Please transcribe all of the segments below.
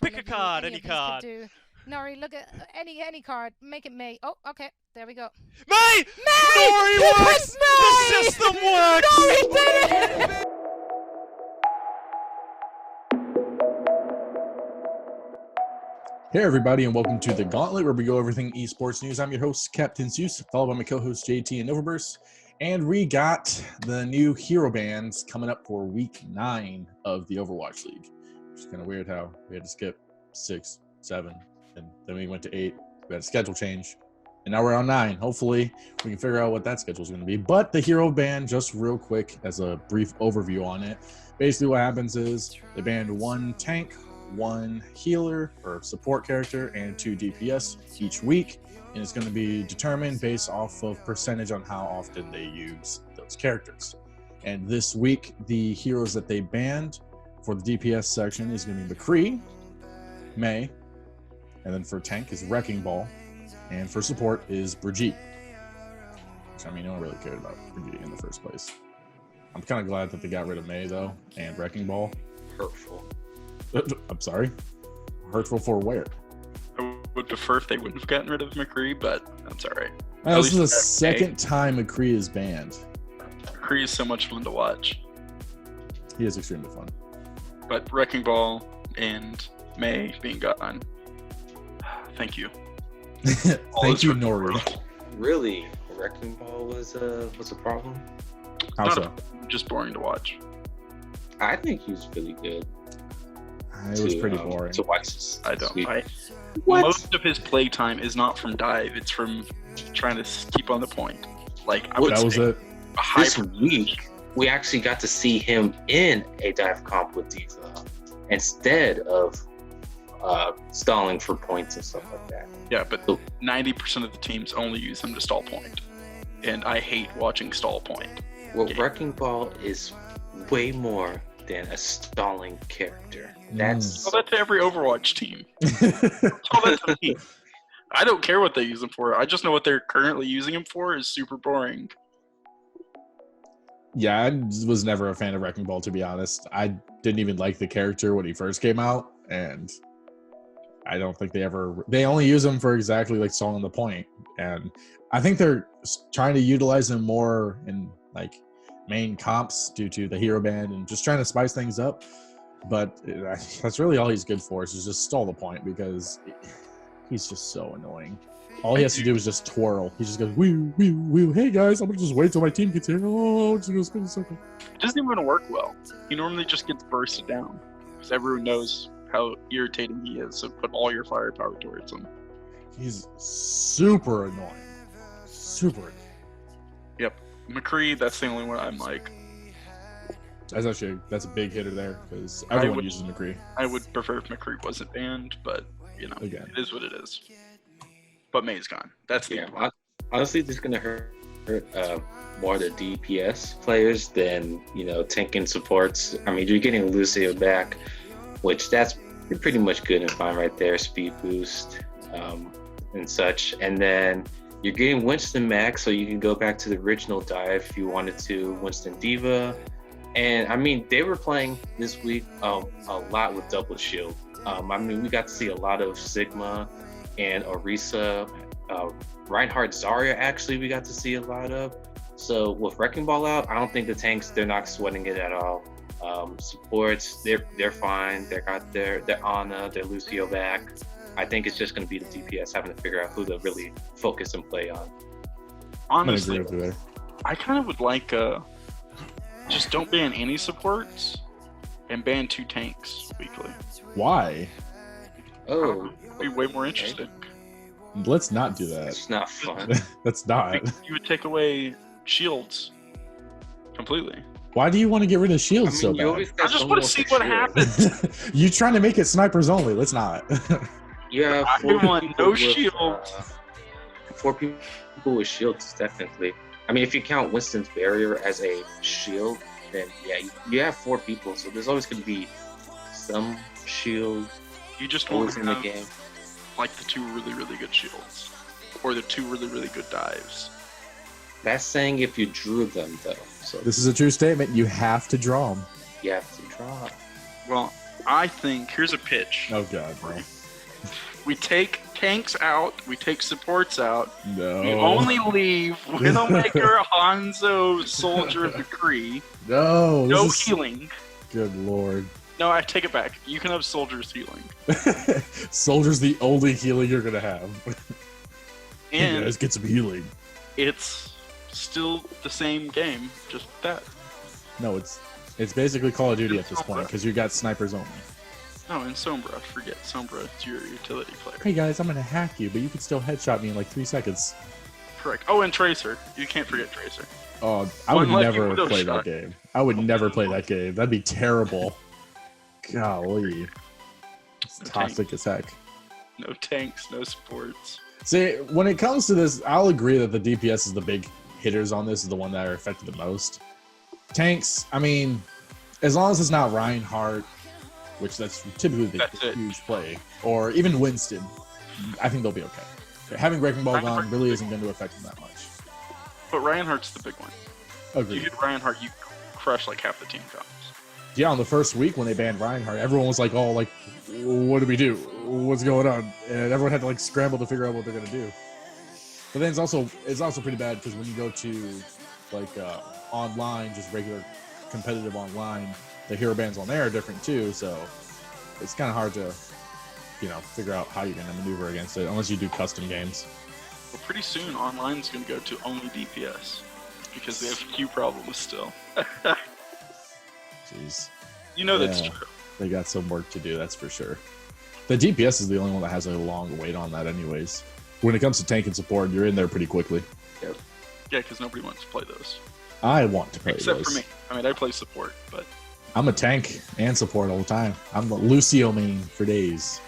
Pick a card, Any any of these could card. do. Nori, look at any card. Make it May. Oh, okay. There we go. May! May! Nori He works! picked The May! system works! Nori did it! Hey everybody, and welcome to the Gauntlet, where we go everything esports news. I'm your host, Captain Zeus, followed by my co-host JT and Novaverse. And we got the new hero bands coming up for week 9 of the Overwatch League. It's kind of weird how we had to skip 6, 7, and then we went to 8. We had a schedule change, and now we're on 9. Hopefully, we can figure out what that schedule is going to be. But the hero band, just real quick, as a brief overview on it, basically what happens is they banned one tank, one healer or support character, and 2 DPS each week, and it's going to be determined based off of percentage on how often they use those characters. And this week, the heroes that they banned for the DPS section is going to be McCree, May, and then for tank is Wrecking Ball, and for support is Brigitte. Which, I mean, no one really cared about Brigitte in the first place. I'm kind of glad that they got rid of May though, and Wrecking Ball. Hurtful. I'm sorry. Hurtful for where? I would prefer if they wouldn't have gotten rid of McCree, but that's all right. This is the second time McCree is banned. McCree is so much fun to watch. He is extremely fun. But Wrecking Ball and May being gone, thank you. Thank you, Nori. Really, Wrecking Ball was a problem. How so? Just boring to watch. I think he was really good. It was pretty boring. To watch this. I don't. What? Most of his playtime is not from dive; it's from trying to keep on the point. Like I would that was say, it. a high This week, we actually got to see him in a dive comp with Diva instead of stalling for points and stuff like that. Yeah, but 90% of the teams only use him to stall point, and I hate watching stall point. Well, Wrecking Ball is way more than a stalling character. That's Tell that to every Overwatch team. Tell that to me. I don't care what they use him for. I just know what they're currently using him for is super boring. Yeah, I was never a fan of Wrecking Ball, to be honest. I didn't even like the character when he first came out, and I don't think they only use him for exactly like stalling the point. And I think they're trying to utilize him more in like main comps due to the hero band and just trying to spice things up. But that's really all he's good for, is just stall the point, because he's just so annoying. All he has to do is just twirl. He just goes, woo, woo, woo. Hey guys, I'm gonna just wait till my team gets here. Oh, just gonna spin a circle. It doesn't even work well. He normally just gets bursted down because everyone knows how irritating he is. So put all your firepower towards him. He's super annoying. Super annoying. Yep, McCree. That's the only one I'm like. That's a big hitter there, because everyone uses McCree. I would prefer if McCree wasn't banned, but Again, it is what it is. But May's gone. That's the end. honestly, this is gonna hurt more the DPS players than tanking supports. I mean, you're getting Lucio back, which that's pretty much good and fine right there. Speed boost and such, and then you're getting Winston Max, so you can go back to the original dive if you wanted to. Winston Diva. And I mean, they were playing this week a lot with double shield. I mean, we got to see a lot of Sigma and Orisa, Reinhardt, Zarya. Actually, we got to see a lot of. So with Wrecking Ball out, I don't think the tanks, they're not sweating it at all. Supports, they're fine. They got their Ana, their Lucio back. I think it's just going to be the DPS having to figure out who to really focus and play on. Honestly, there. I kind of would like just don't ban any supports and ban 2 tanks weekly. Why? Oh, It'd be way more interesting. Let's not do that. it's not fun. That's not. You would take away shields completely. Why do you want to get rid of shields I mean, so you bad? always I got just someone want to with see a what shield. happens. You trying to make it snipers only? Let's not. You have I 4 want people no with, shields. 4 people with shields, technically. I mean, if you count Winston's barrier as a shield, then yeah, you have 4 people, so there's always going to be some shield You just want always to in the have game. like the 2 really, really good shields. Or the 2 really, really good dives. That's saying if you drew them, though. So This is a true statement. You have to draw them. you have to draw. Well, I think here's a pitch. Oh god, bro. We take tanks out. We take supports out. No. We only leave Widowmaker, Hanzo, Soldier, and McCree. No. No This is... healing. Good lord. No, I take it back. You can have Soldier's healing. Soldier's the only healing you're gonna have. And you guys get some healing. it's still the same game, just that. No, it's basically Call of Duty at this point because you got snipers only. No, and Sombra. Forget Sombra. It's your utility player. Hey guys, I'm gonna hack you, but you can still headshot me in like 3 seconds. Correct. Oh, and Tracer. You can't forget Tracer. Oh, I would Unlike never Windows play shot. that game. I would never play that game. That'd be terrible. Golly. It's toxic as heck. No tanks, no supports. See, when it comes to this, I'll agree that the DPS is the big hitters on this, is the one that are affected the most. Tanks, I mean, as long as it's not Reinhardt, which that's typically the huge play, or even Winston, I think they'll be okay. Having Wrecking Ball gone really isn't going to affect them that much. But Reinhardt's the big one. Agreed. You hit Reinhardt, you crush like half the team comes. Yeah, on the first week when they banned Reinhardt, everyone was like, "Oh, like, what do we do? What's going on?" And everyone had to like scramble to figure out what they're gonna do. But then it's also pretty bad because when you go to like online, just regular competitive online, the hero bans on there are different too. So it's kind of hard to, figure out how you're gonna maneuver against it unless you do custom games. Well, pretty soon online's gonna go to only DPS because they have Q problems still. Jeez. You know that's true. They got some work to do, that's for sure. The DPS is the only one that has a long wait on that anyways. When it comes to tank and support, you're in there pretty quickly. Yep. Yeah, because nobody wants to play those. I want to play Except those. for me. I mean, I play support, but... I'm a tank and support all the time. I'm the Lucio main for days.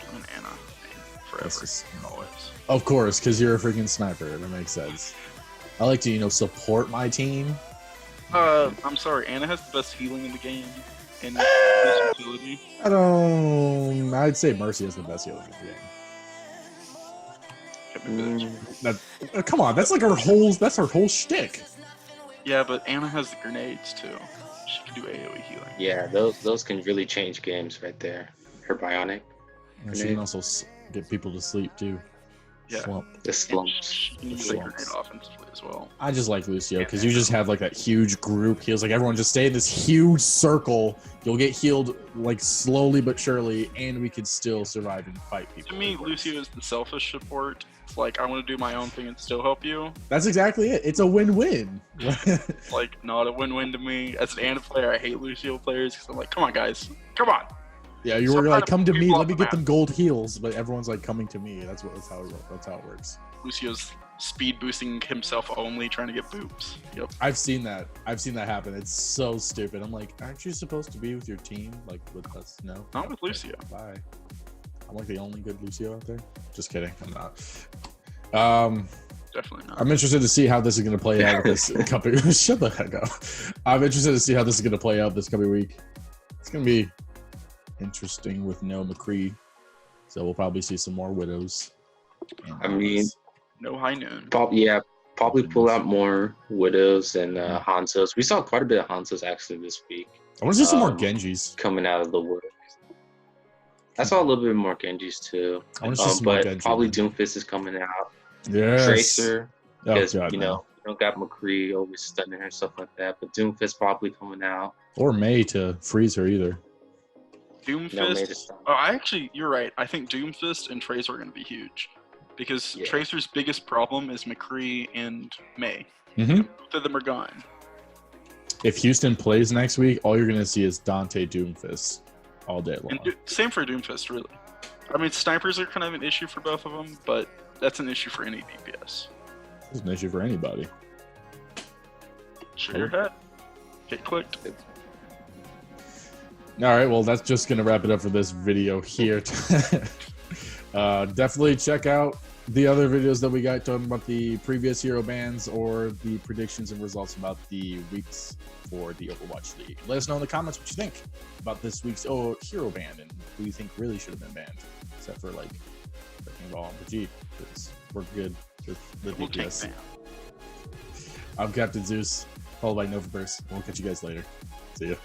I'm an Ana main forever. Always. Of course, because you're a freaking sniper. That makes sense. I like to, support my team. I'm sorry, Ana has the best healing in the game. And best utility. I'd say Mercy has the best healing in the game. Come on, that's like her whole shtick. Yeah, but Ana has the grenades too. She can do AoE healing. Yeah, those can really change games right there. Her bionic. And she can also get people to sleep too. Yeah. Slump. The slumps. She can use the grenade offensively as well. I just like Lucio because you just have like that huge group heals. Like everyone just stay in this huge circle. You'll get healed like slowly but surely, and we could still survive and fight people. To me, Lucio is the selfish support. It's like I want to do my own thing and still help you. That's exactly it. It's a win-win. Like not a win-win to me. As an Ana player, I hate Lucio players because I'm like, come on guys, come on. Yeah, you were like, come to me, let me get them gold heals, but everyone's like coming to me. That's how it works. Lucio's speed boosting himself only, trying to get boobs. Yep. I've seen that happen. It's so stupid. I'm like, aren't you supposed to be with your team, like with us? No, not with Lucio. Bye. I'm like the only good Lucio out there. Just kidding. I'm not. Definitely not. I'm interested to see how this is going to play out this coming. Shut the heck up. I'm interested to see how this is going to play out this coming week. It's going to be interesting with no McCree, so we'll probably see some more widows. I mean, no high noon. Probably pull out more widows and Hanzos. We saw quite a bit of Hanzos actually this week. I want to see some more Genjis coming out of the wood. I saw a little bit more Genjis too. I want to see some more Genji, probably Doomfist is coming out. Yes. Tracer, because you don't got McCree always stunning her and stuff like that. But Doomfist probably coming out. Or May to freeze her either. Doomfist. You're right. I think Doomfist and Tracer are going to be huge because Tracer's biggest problem is McCree and May. Mm-hmm. Both of them are gone. If Houston plays next week, all you're going to see is Dante Doomfist all day long. And same for Doomfist, really. I mean, snipers are kind of an issue for both of them, but that's an issue for any DPS. It's an issue for anybody. Shoot your head. Get clicked. All right, well, that's just going to wrap it up for this video here. Definitely check out the other videos that we got talking about the previous hero bans or the predictions and results about the weeks for the Overwatch League. Let us know in the comments what you think about this week's hero ban and who you think really should have been banned, except for like Wrecking Ball and the G, because we're good with the DPS. I'm Captain Zeus, followed by Novaverse. We'll catch you guys later. See ya.